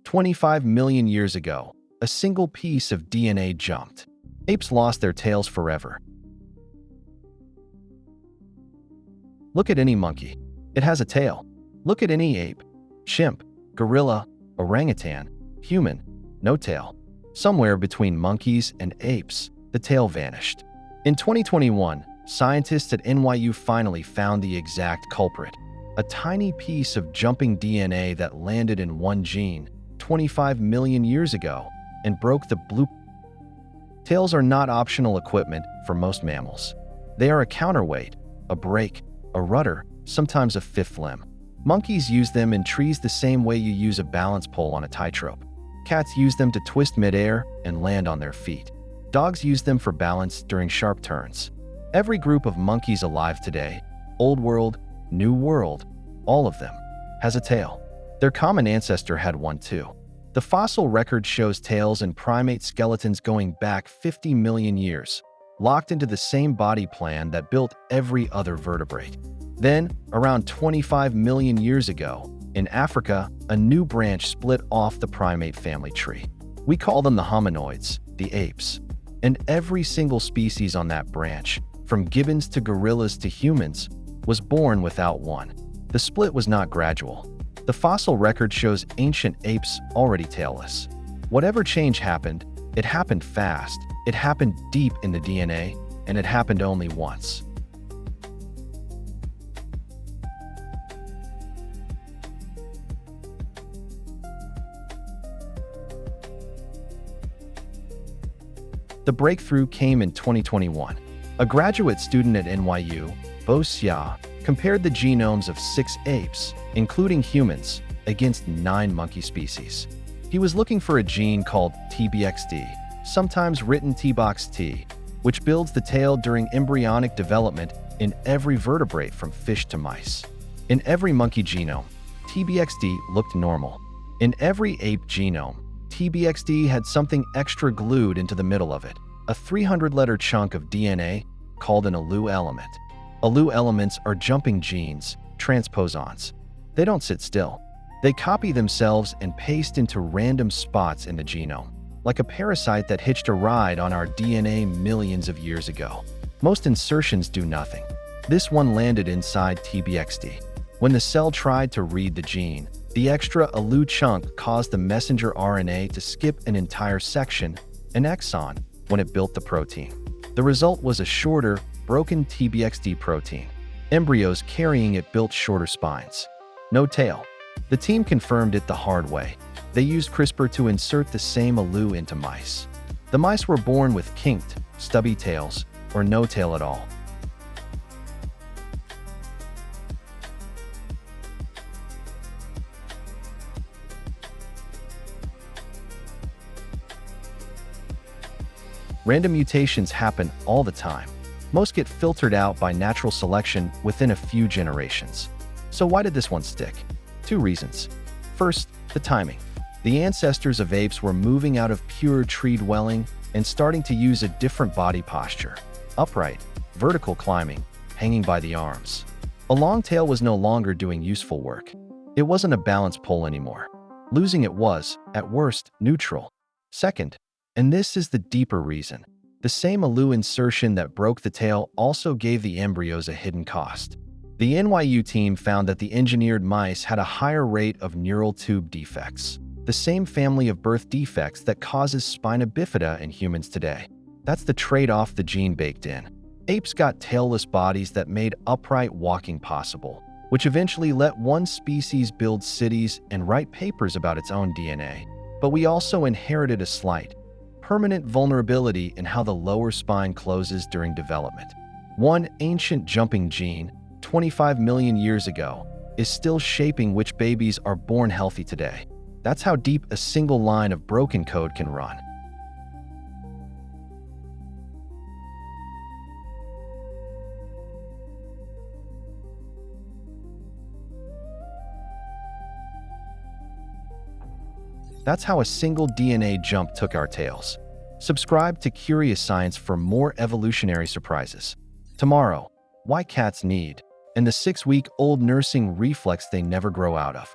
25 million years ago, a single piece of DNA jumped. Apes lost their tails forever. Look at any monkey. It has a tail. Look at any ape, chimp, gorilla, orangutan, human, no tail. Somewhere between monkeys and apes, the tail vanished. In 2021, scientists at NYU finally found the exact culprit, a tiny piece of jumping DNA that landed in one gene 25 million years ago and broke the blue. Tails are not optional equipment for most mammals. They are a counterweight, a brake, a rudder, sometimes a fifth limb. Monkeys use them in trees the same way you use a balance pole on a tightrope. Cats use them to twist midair and land on their feet. Dogs use them for balance during sharp turns. Every group of monkeys alive today, Old World, New World, all of them, has a tail. Their common ancestor had one too. The fossil record shows tails in primate skeletons going back 50 million years, locked into the same body plan that built every other vertebrate. Then, around 25 million years ago, in Africa, a new branch split off the primate family tree. We call them the hominoids, the apes. And every single species on that branch, from gibbons to gorillas to humans, was born without one. The split was not gradual. The fossil record shows ancient apes already tailless. Whatever change happened, it happened fast, it happened deep in the DNA, and it happened only once. The breakthrough came in 2021. A graduate student at NYU, Bo Xia, compared the genomes of 6 apes, including humans, against 9 monkey species. He was looking for a gene called TBXT, sometimes written TBXT, which builds the tail during embryonic development in every vertebrate from fish to mice. In every monkey genome, TBXT looked normal. In every ape genome, TBXT had something extra glued into the middle of it, a 300-letter chunk of DNA called an ALU element. ALU elements are jumping genes, transposons. They don't sit still. They copy themselves and paste into random spots in the genome, like a parasite that hitched a ride on our DNA millions of years ago. Most insertions do nothing. This one landed inside TBXT. When the cell tried to read the gene, the extra ALU chunk caused the messenger RNA to skip an entire section, an exon, when it built the protein. The result was a shorter, broken TBXT protein. Embryos carrying it built shorter spines. No tail. The team confirmed it the hard way. They used CRISPR to insert the same ALU into mice. The mice were born with kinked, stubby tails, or no tail at all. Random mutations happen all the time. Most get filtered out by natural selection within a few generations. So why did this one stick? 2 reasons. First, the timing. The ancestors of apes were moving out of pure tree dwelling and starting to use a different body posture. Upright, vertical climbing, hanging by the arms. A long tail was no longer doing useful work. It wasn't a balance pole anymore. Losing it was, at worst, neutral. Second, and this is the deeper reason, the same ALU insertion that broke the tail also gave the embryos a hidden cost. The NYU team found that the engineered mice had a higher rate of neural tube defects, the same family of birth defects that causes spina bifida in humans today. That's the trade-off the gene baked in. Apes got tailless bodies that made upright walking possible, which eventually let one species build cities and write papers about its own DNA. But we also inherited a slight, permanent vulnerability in how the lower spine closes during development. One ancient jumping gene, 25 million years ago, is still shaping which babies are born healthy today. That's how deep a single line of broken code can run. That's how a single DNA jump took our tails. Subscribe to Curious Science for more evolutionary surprises. Tomorrow, why cats need, and the 6-week-old nursing reflex they never grow out of.